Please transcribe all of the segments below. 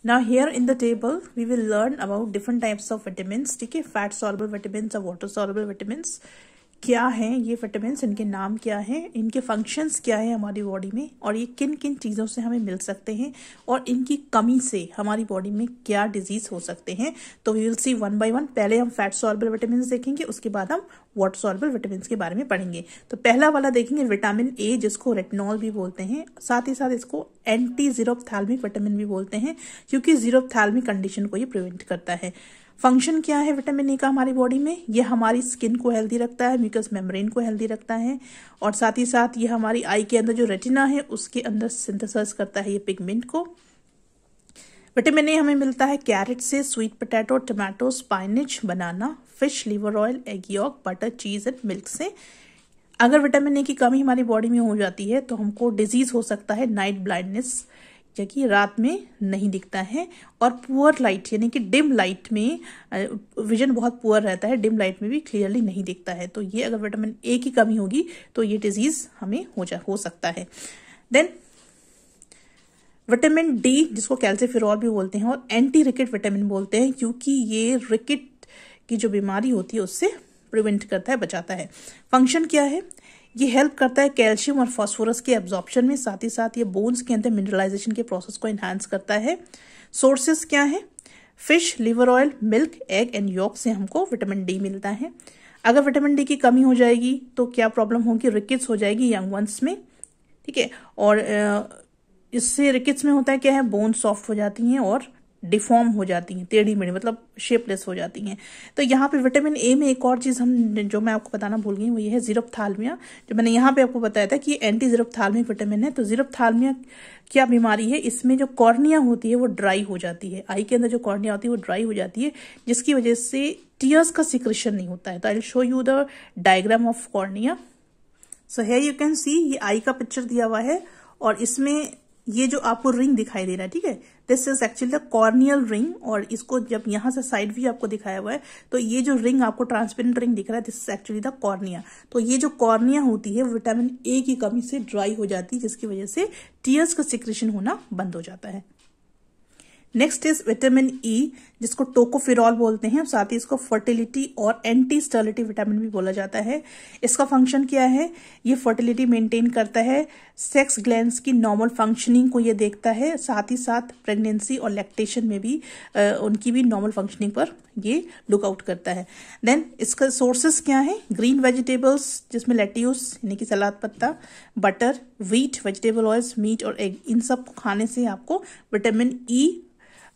Now here in the table we will learn about different types of vitamins. ठीक है, fat soluble vitamins और water soluble vitamins क्या हैं, ये vitamins, इनके नाम क्या हैं, इनके फंक्शंस क्या है हमारी बॉडी में, और ये किन किन चीज़ों से हमें मिल सकते हैं, और इनकी कमी से हमारी बॉडी में क्या डिजीज हो सकते हैं. तो we will see one by one. पहले हम फैट सॉल्युबल विटामिन्स देखेंगे, उसके बाद हम वाटर सॉल्युबल विटामिन्स के बारे में पढ़ेंगे. तो पहला वाला देखेंगे विटामिन ए, जिसको रेटिनॉल भी बोलते हैं. साथ ही साथ इसको एंटी जीरोफ्थैल्मिक विटामिन भी बोलते हैं, क्योंकि जीरोफ्थैल्मिक कंडीशन को ये प्रिवेंट करता है. फंक्शन क्या है विटामिन ए का हमारी बॉडी में? ये हमारी स्किन को हेल्दी रखता है, म्यूकस मेम्ब्रेन को हेल्दी रखता है, और साथ ही साथ ये हमारी आई के अंदर जो रेटिना है उसके अंदर सिंथेसाइज करता है ये पिगमेंट को. विटामिन ए हमें मिलता है कैरेट से, sweet potato, tomato, spinach, banana, fish, liver oil, egg yolk, butter, cheese and milk से. अगर विटामिन ए की कमी हमारी बॉडी में हो जाती है तो हमको डिजीज हो सकता है नाइट ब्लाइंडनेस, कि रात में नहीं दिखता है, और पुअर लाइट यानी कि डिम लाइट में विजन बहुत पुअर रहता है, डिम लाइट में भी क्लियरली नहीं दिखता है. तो ये अगर विटामिन ए की कमी होगी तो ये डिजीज हमें हो सकता है. देन विटामिन डी, जिसको कैल्सीफेरॉल भी बोलते हैं और एंटी रिकेट विटामिन बोलते हैं, क्योंकि ये रिकेट की जो बीमारी होती है उससे प्रिवेंट करता है, बचाता है. फंक्शन क्या है? ये हेल्प करता है कैल्शियम और फास्फोरस के एब्जॉर्प्शन में, साथ ही साथ ये बोन्स के अंदर मिनरलाइजेशन के प्रोसेस को एनहांस करता है. सोर्सेस क्या है? Fish, liver oil, milk, egg and yolk से हमको विटामिन डी मिलता है. अगर विटामिन डी की कमी हो जाएगी तो क्या प्रॉब्लम होगी? रिकेट्स हो जाएगी यंग वंस में. ठीक है, और इससे रिकेट्स में होता है क्या है, बोन सॉफ्ट हो जाती हैं और डिफॉर्म हो जाती हैं, टेढ़ी मेढ़ी, मतलब शेपलेस हो जाती हैं. तो यहाँ पे विटामिन ए में एक और चीज़ जो मैं आपको बताना भूल गई वो ये है जीरोफ्थैल्मिया, जो मैंने यहाँ पे आपको बताया था कि ये एंटी जीरोफ्थैल्मिक विटामिन है. तो जीरोफ्थैल्मिया क्या बीमारी है? इसमें जो कॉर्निया होती है वो ड्राई हो जाती है, आई के अंदर जो कॉर्निया होती है वो ड्राई हो जाती है, जिसकी वजह से टीयर्स का सिक्रेशन नहीं होता है. तो I will show you the diagram of cornea. So here you can see, ये आई का पिक्चर दिया हुआ है, और इसमें ये जो आपको रिंग दिखाई दे रहा है, ठीक है, this is actually the corneal ring. और इसको जब यहाँ से साइड व्यू आपको दिखाया हुआ है तो ये जो रिंग आपको ट्रांसपेरेंट रिंग दिख रहा है, this is actually the cornea. तो ये जो कॉर्निया होती है विटामिन ए की कमी से ड्राई हो जाती है, जिसकी वजह से टीयर्स का सिक्रेशन होना बंद हो जाता है. नेक्स्ट इज विटामिन ई, जिसको टोकोफेरॉल बोलते हैं, साथ ही इसको फर्टिलिटी और एंटी स्टर्लिटी विटामिन भी बोला जाता है. इसका फंक्शन क्या है? ये फर्टिलिटी मेंटेन करता है, सेक्स ग्लैंड्स की नॉर्मल फंक्शनिंग को ये देखता है, साथ ही साथ प्रेगनेंसी और लैक्टेशन में भी उनकी भी नॉर्मल फंक्शनिंग पर ये लुकआउट करता है. देन इसका सोर्सेस क्या है? ग्रीन वेजिटेबल्स, जिसमें लेट्यूस यानी कि सलाद पत्ता, butter, wheat, vegetable oils, meat और एग, इन सब को खाने से आपको विटामिन ई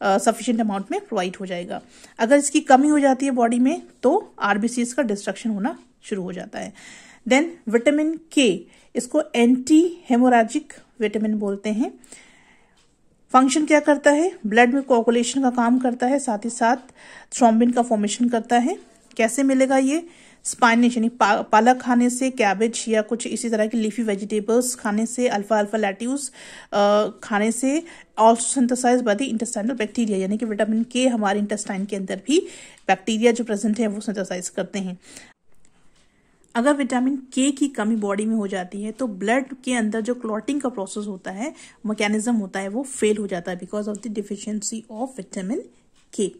सफिशिएंट अमाउंट में प्रोवाइड हो जाएगा. अगर इसकी कमी हो जाती है बॉडी में तो आरबीसीज का डिस्ट्रक्शन होना शुरू हो जाता है. देन विटामिन के, इसको एंटी हेमोरेजिक विटामिन बोलते हैं. फंक्शन क्या करता है? ब्लड में कोआगुलेशन का काम करता है, साथ ही साथ थ्रोम्बिन का फॉर्मेशन करता है. कैसे मिलेगा ये? स्पाइनिश यानी पालक खाने से, कैबेज या कुछ इसी तरह की लीफी वेजिटेबल्स खाने से, अल्फा अल्फा लैट्यूस खाने से, also synthesise by the intestinal bacteria, यानी कि विटामिन के हमारे इंटेस्टाइन के अंदर भी बैक्टीरिया जो प्रेजेंट है वो सिंथेसाइज करते हैं. अगर विटामिन के की कमी बॉडी में हो जाती है तो ब्लड के अंदर जो क्लॉटिंग का प्रोसेस होता है, मैकेनिज्म होता है, वो फेल हो जाता है because of the deficiency of vitamin K.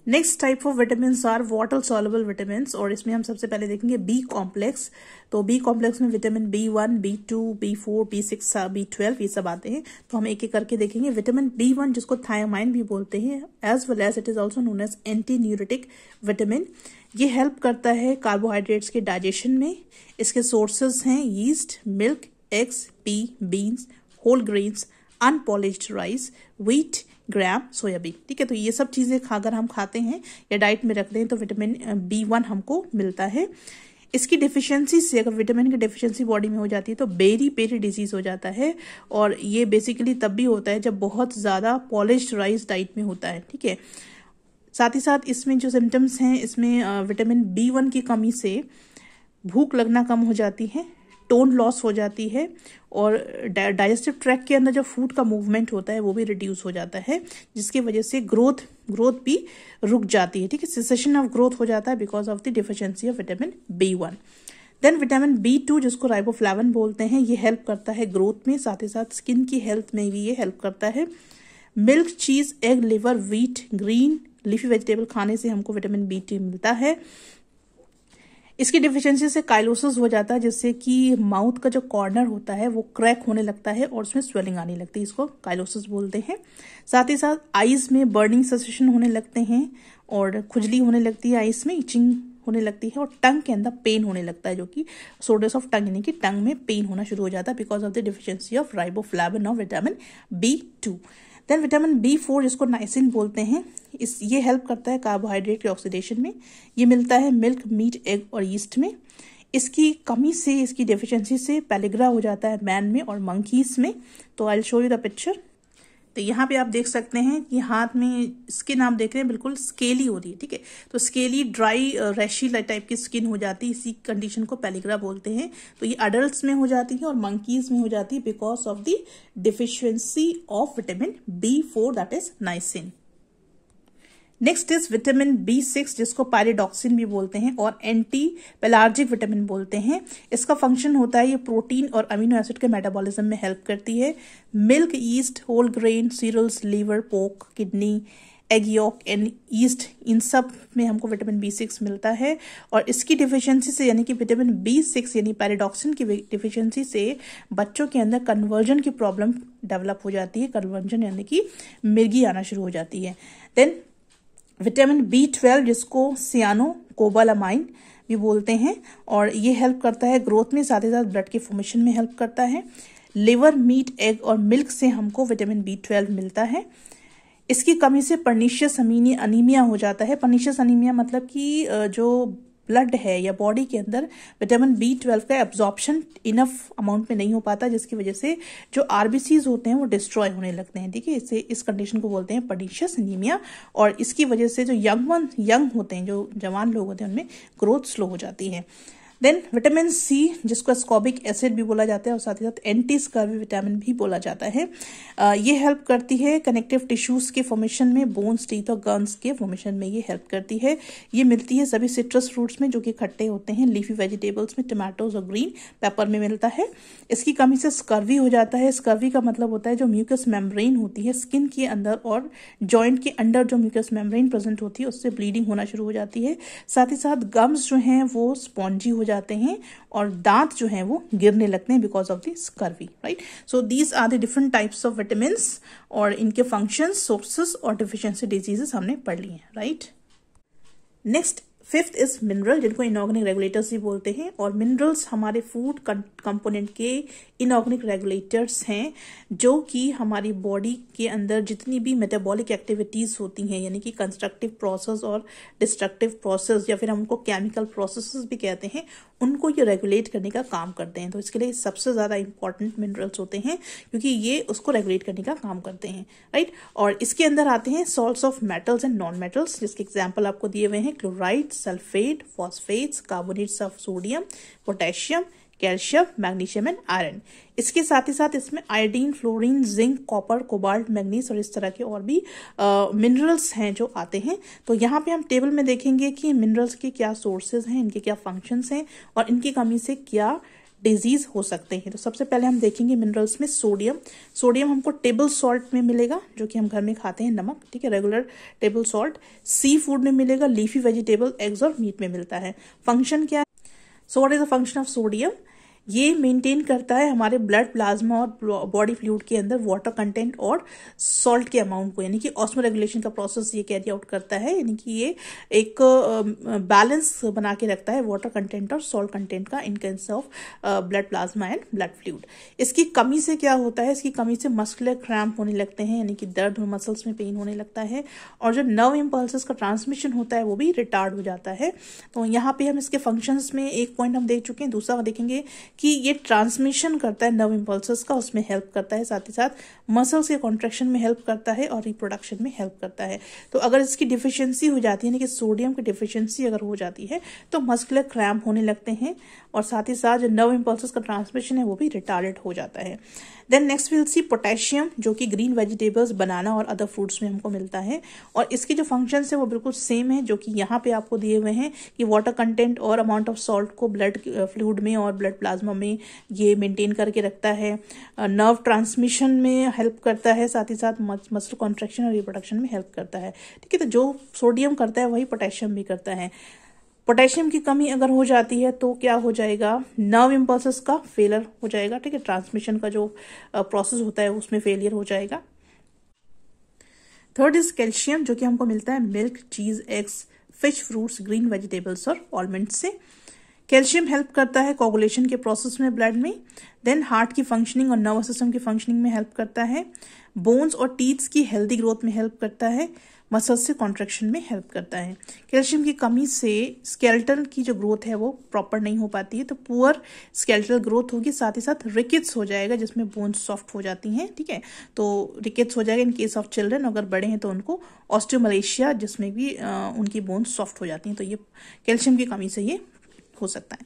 Next type of vitamin are water soluble vitamin, और इसमें हम सबसे पहले देखेंगे बी कॉम्प्लेक्स. तो बी कॉम्प्लेक्स में vitamin B1, B2, B4, B6, B12 ये सब आते हैं. तो हम एक एक करके देखेंगे. विटामिन B1, जिसको थायोमाइन भी बोलते हैं, as well as it is also known as anti neuritic vitamin. ये हेल्प करता है कार्बोहाइड्रेट्स के डाइजेशन में. इसके सोर्सेज हैं yeast, milk, eggs, pea, beans, whole grains, unpolished rice, wheat, gram, soybean. ठीक है, तो ये सब चीजें अगर हम खाते हैं या डाइट में रखते हैं तो विटामिन B1 हमको मिलता है. इसकी डिफिशियंसी से, अगर विटामिन की डिफिशियंसी बॉडी में हो जाती है तो बेरी पेरी डिजीज हो जाता है, और ये बेसिकली तब भी होता है जब बहुत ज्यादा पॉलिश्ड राइस डाइट में होता है. ठीक है, साथ ही साथ इसमें जो सिम्टम्स हैं, इसमें विटामिन B1 की कमी से भूख लगना कम हो जाती है, टोन लॉस हो जाती है, और डाइजेस्टिव ट्रैक्ट के अंदर जो फूड का मूवमेंट होता है वो भी रिड्यूस हो जाता है, जिसकी वजह से ग्रोथ भी रुक जाती है. ठीक है, सेसेशन ऑफ ग्रोथ हो जाता है because of the deficiency of vitamin B1. Then vitamin B2 जिसको राइबोफ्लाविन बोलते हैं, ये हेल्प करता है ग्रोथ में, साथ ही साथ स्किन की हेल्थ में भी ये हेल्प करता है। मिल्क, चीज, egg, liver, wheat, green leafy vegetable खाने से हमको विटामिन B2 मिलता है। इसकी डिफिशियंसी से काइलोसिस हो जाता है, जिससे कि माउथ का जो कॉर्नर होता है वो क्रैक होने लगता है और उसमें स्वेलिंग आने लगती है, इसको काइलोसिस बोलते हैं। साथ ही साथ आईज में बर्निंग सेंसेशन होने लगते हैं और खुजली होने लगती है, आईज में इचिंग होने लगती है और टंग के अंदर पेन होने लगता है, जो कि सोरनेस ऑफ टंग यानी कि टंग में पेन होना शुरू हो जाता है because of the deficiency of riboflavin और vitamin B2। Then vitamin B4 जिसको नाइसिन बोलते हैं, ये हेल्प करता है कार्बोहाइड्रेट के ऑक्सीडेशन में। ये मिलता है मिल्क, मीट, एग और यीस्ट में। इसकी कमी से, इसकी डेफिशिएंसी से पेलिग्रा हो जाता है मैन में और मंकीज में। तो I will show you the picture. तो यहाँ पे आप देख सकते हैं कि हाथ में स्किन आप देख रहे हैं बिल्कुल स्केली हो रही है, ठीक है। तो स्केली, ड्राई, रैशी टाइप की स्किन हो जाती है, इसी कंडीशन को पेलिग्रा बोलते हैं। तो ये अडल्ट्स में हो जाती है और मंकीज में हो जाती है because of the deficiency of vitamin B4 that is niacin. Next is vitamin B6 जिसको पायरिडॉक्सिन भी बोलते हैं और एंटी पेलार्जिक विटामिन बोलते हैं। इसका फंक्शन होता है ये प्रोटीन और अमीनो एसिड के मेटाबॉलिज्म में हेल्प करती है। Milk, yeast, whole grain, cereals, liver, pork, kidney, egg yolk and yeast, इन सब में हमको विटामिन B6 मिलता है। और इसकी डिफिशियंसी से यानी कि विटामिन B6 यानी पैराडॉक्सिन की डिफिशियंसी से बच्चों के अंदर कन्वर्जन की प्रॉब्लम डेवलप हो जाती है। कन्वर्जन यानी कि मिर्गी आना शुरू हो जाती है। देन विटामिन B12 जिसको सियानो कोबालामाइन भी बोलते हैं और ये हेल्प करता है ग्रोथ में, साथ ही साथ ब्लड के फॉर्मेशन में हेल्प करता है। लिवर, मीट, एग और मिल्क से हमको विटामिन B12 मिलता है। इसकी कमी से पर्निशियस अनीमिया हो जाता है। पर्निशियस अनीमिया मतलब कि जो ब्लड है या बॉडी के अंदर विटामिन B12 का एब्जॉर्प्शन इनफ अमाउंट में नहीं हो पाता, जिसकी वजह से जो RBCs होते हैं वो डिस्ट्रॉय होने लगते हैं, ठीक है। इस कंडीशन को बोलते हैं पर्निशियस अनीमिया। और इसकी वजह से जो यंग होते हैं, जो जवान लोग होते हैं, उनमें ग्रोथ स्लो हो जाती है। देन विटामिन C जिसको एस्कॉर्बिक एसिड भी बोला जाता है और साथ ही साथ एंटी स्कर्वी विटामिन भी बोला जाता है। ये हेल्प करती है कनेक्टिव टिश्यूज के फॉर्मेशन में, बोन्स, टीथ और गन्स के फॉर्मेशन में ये हेल्प करती है। ये मिलती है सभी सिट्रस फ्रूट्स में जो कि खट्टे होते हैं, लीफी वेजिटेबल्स में, टमाटोज और ग्रीन पेपर में मिलता है। इसकी कमी से स्कर्वी हो जाता है। स्कर्वी का मतलब होता है जो म्यूकस मेम्ब्रेन होती है स्किन के अंदर और जॉइंट के अंदर जो म्यूकस मेम्ब्रेन प्रेजेंट होती है उससे ब्लीडिंग होना शुरू हो जाती है। साथ ही साथ गम्स जो हैं वो स्पॉन्जी हो जाते हैं और दांत जो हैं वो गिरने लगते हैं because of the scurvy, right. So these are the different types of vitamins और इनके फंक्शंस, सोर्सेस और डिफिशियंसी डिजीजेस हमने पढ़ ली हैं, right. Next fifth is mineral जिनको इनऑर्गेनिक रेगुलेटर्स भी बोलते हैं। और मिनरल्स हमारे फूड कंपोनेंट के इनऑर्गेनिक रेगुलेटर्स हैं जो कि हमारी बॉडी के अंदर जितनी भी मेटाबॉलिक एक्टिविटीज होती हैं, यानी कि कंस्ट्रक्टिव प्रोसेस और डिस्ट्रक्टिव प्रोसेस या फिर हम उनको केमिकल प्रोसेसेस भी कहते हैं, उनको ये रेगुलेट करने का काम करते हैं। तो इसके लिए सबसे ज्यादा इंपॉर्टेंट मिनरल्स होते हैं क्योंकि ये उसको रेगुलेट करने का काम करते हैं, राइट। और इसके अंदर आते हैं salts of metals and non metals, जिसके एग्जाम्पल आपको दिए हुए हैं chloride, sulphate, phosphates, carbonates of sodium, potassium, calcium, magnesium and iron. इसके साथ ही साथ इसमें iodine, fluorine, zinc, copper, cobalt, manganese और इस तरह के और भी मिनरल्स हैं जो आते हैं। तो यहाँ पे हम टेबल में देखेंगे कि मिनरल्स के क्या सोर्सेज हैं, इनके क्या फंक्शंस हैं और इनकी कमी से क्या डिजीज हो सकते हैं। तो सबसे पहले हम देखेंगे मिनरल्स में सोडियम। सोडियम हमको टेबल सॉल्ट में मिलेगा जो कि हम घर में खाते हैं, नमक, ठीक है, regular table salt. Sea food में मिलेगा, लीफी वेजिटेबल, एग्स और मीट में मिलता है। फंक्शन क्या है? So what is the function of sodium? ये मेंटेन करता है हमारे ब्लड प्लाज्मा और बॉडी फ्लूइड के अंदर वाटर कंटेंट और सॉल्ट के अमाउंट को, यानी कि ऑस्मो रेगुलेशन का प्रोसेस ये कैरी आउट करता है, यानी कि ये एक बैलेंस बना के रखता है वाटर कंटेंट और सॉल्ट कंटेंट का in case of blood plasma and blood fluid. इसकी कमी से क्या होता है? इसकी कमी से मस्कुलर क्रैम्प होने लगते हैं, यानी कि दर्द और मसल्स में पेन होने लगता है और जो नर्व इम्पल्सेस का ट्रांसमिशन होता है वो भी रिटार्ड हो जाता है। तो यहाँ पे हम इसके फंक्शंस में एक पॉइंट हम देख चुके हैं, दूसरा देखेंगे कि ये ट्रांसमिशन करता है नर्व इम्पल्सेस का, उसमें हेल्प करता है, साथ ही साथ मसल्स के कॉन्ट्रैक्शन में हेल्प करता है और रिप्रोडक्शन में हेल्प करता है। तो अगर इसकी डिफिशियंसी हो जाती है, यानी कि सोडियम की डिफिशियंसी अगर हो जाती है तो मस्कुलर क्रैम्प होने लगते हैं और साथ ही साथ जो नर्व इम्पल्सेस का ट्रांसमिशन है वो भी रिटार्डेड हो जाता है। Then next will see potassium, जो कि ग्रीन वेजिटेबल्स, बनाना और अदर फ्रूट्स में हमको मिलता है। और इसके जो फंक्शंस है वो बिल्कुल सेम है जो कि यहाँ पे आपको दिए हुए हैं कि वाटर कंटेंट और अमाउंट ऑफ सॉल्ट को ब्लड फ्लूइड में और ब्लड प्लाज्मा में ये मेंटेन करके रखता है, नर्व ट्रांसमिशन में हेल्प करता है, साथ ही साथ मसल कॉन्ट्रैक्शन और रिप्रोडक्शन में हेल्प करता है। ठीक है, तो जो सोडियम करता है वही पोटेशियम भी करता है। पोटेशियम की कमी अगर हो जाती है तो क्या हो जाएगा, नर्व इम्पल्सेस का फेलियर हो जाएगा। ठीक है, ट्रांसमिशन का जो प्रोसेस होता है उसमें फेलियर हो जाएगा। थर्ड इज कैल्शियम, जो कि हमको मिलता है मिल्क, चीज, eggs, fish, fruits, green vegetables और ऑलमंड से। कैल्शियम हेल्प करता है कोगुलेशन के प्रोसेस में ब्लड में। देन हार्ट की फंक्शनिंग और नर्वस सिस्टम की फंक्शनिंग में हेल्प करता है। बोन्स और टीथ्स की हेल्दी ग्रोथ में हेल्प करता है। मसल्स से कॉन्ट्रैक्शन में हेल्प करता है। कैल्शियम की कमी से स्केलेटल की जो ग्रोथ है वो प्रॉपर नहीं हो पाती है, तो पुअर स्केलेटल ग्रोथ होगी, साथ ही साथ रिकेट्स हो जाएगा जिसमें बोन्स सॉफ्ट हो जाती हैं। ठीक है, तो रिकेट्स हो जाएगा इन केस ऑफ चिल्ड्रन, अगर बड़े हैं तो उनको ऑस्टियोमलेशिया, जिसमें भी उनकी बोन्स सॉफ्ट हो जाती हैं। तो ये कैल्शियम की कमी से ये हो सकता है।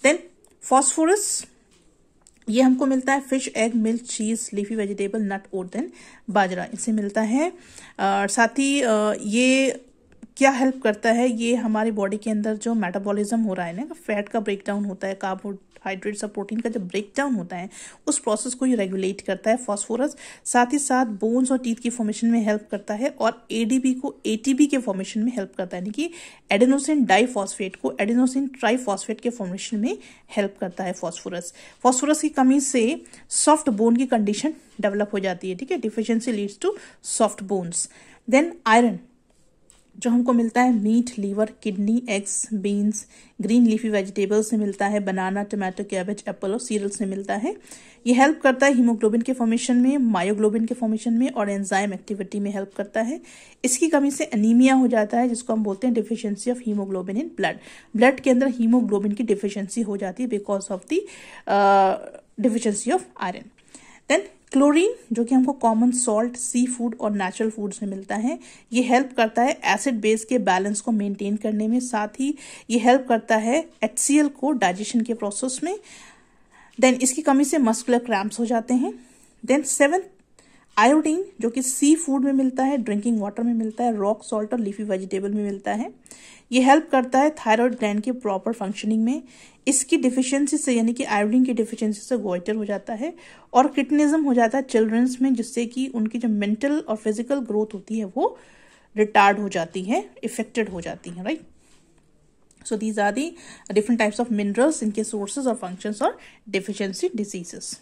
देन फॉस्फोरस, ये हमको मिलता है फिश, एग, मिल्क, चीज, लीफी वेजिटेबल, नट, ओट, देन बाजरा, इससे मिलता है। साथ ही ये क्या हेल्प करता है, ये हमारी बॉडी के अंदर जो मेटाबॉलिज्म हो रहा है ना, फैट का ब्रेकडाउन होता है, कार्बोहाइड्रेट्स और प्रोटीन का जब ब्रेकडाउन होता है उस प्रोसेस को ये रेगुलेट करता है फॉस्फोरस। साथ ही साथ बोन्स और टीथ की फॉर्मेशन में हेल्प करता है और एडीपी को एटीपी के फॉर्मेशन में हेल्प करता है, यानी कि एडेनोसिन डाइफॉस्फेट को एडेनोसिन ट्राइफॉस्फेट के फॉर्मेशन में हेल्प करता है फॉस्फोरस। फॉस्फोरस की कमी से सॉफ्ट बोन की कंडीशन डेवलप हो जाती है। ठीक है, deficiency leads to soft bones. Then iron, जो हमको मिलता है meat, liver, kidney, eggs, beans, green leafy vegetables से मिलता है, बनाना, टमाटो, कैबेज, एप्पल और सीरियल से मिलता है। ये हेल्प करता है हीमोग्लोबिन के फॉर्मेशन में, मायोग्लोबिन के फॉर्मेशन में और एंजाइम एक्टिविटी में हेल्प करता है। इसकी कमी से एनीमिया हो जाता है, जिसको हम बोलते हैं deficiency of haemoglobin in blood. Blood के अंदर हीमोग्लोबिन की डिफिशियंसी हो जाती है because of the deficiency of iron. Then chlorine, जो कि हमको कॉमन सॉल्ट, सी फूड और नेचुरल फूड्स में मिलता है। ये हेल्प करता है एसिड बेस के बैलेंस को मेंटेन करने में, साथ ही ये हेल्प करता है HCl को डाइजेशन के प्रोसेस में। देन इसकी कमी से मस्कुलर क्रैम्प्स हो जाते हैं। देन 7 आयोडीन, जो कि सी फूड में मिलता है, ड्रिंकिंग वाटर में मिलता है, रॉक सॉल्ट और लीफी वेजिटेबल में मिलता है। ये हेल्प करता है थायराइड ग्लैंड के प्रॉपर फंक्शनिंग में। इसकी डिफिशियंसी से, यानी कि आयोडीन की डिफिशियंसी से गोइटर हो जाता है और क्रिटिनिज्म हो जाता है चिल्ड्रंस में, जिससे कि उनकी जो मेंटल और फिजिकल ग्रोथ होती है वो रिटार्ड हो जाती है, इफेक्टेड हो जाती है, right. So these are the different types of minerals, इनके sources और functions और deficiency diseases.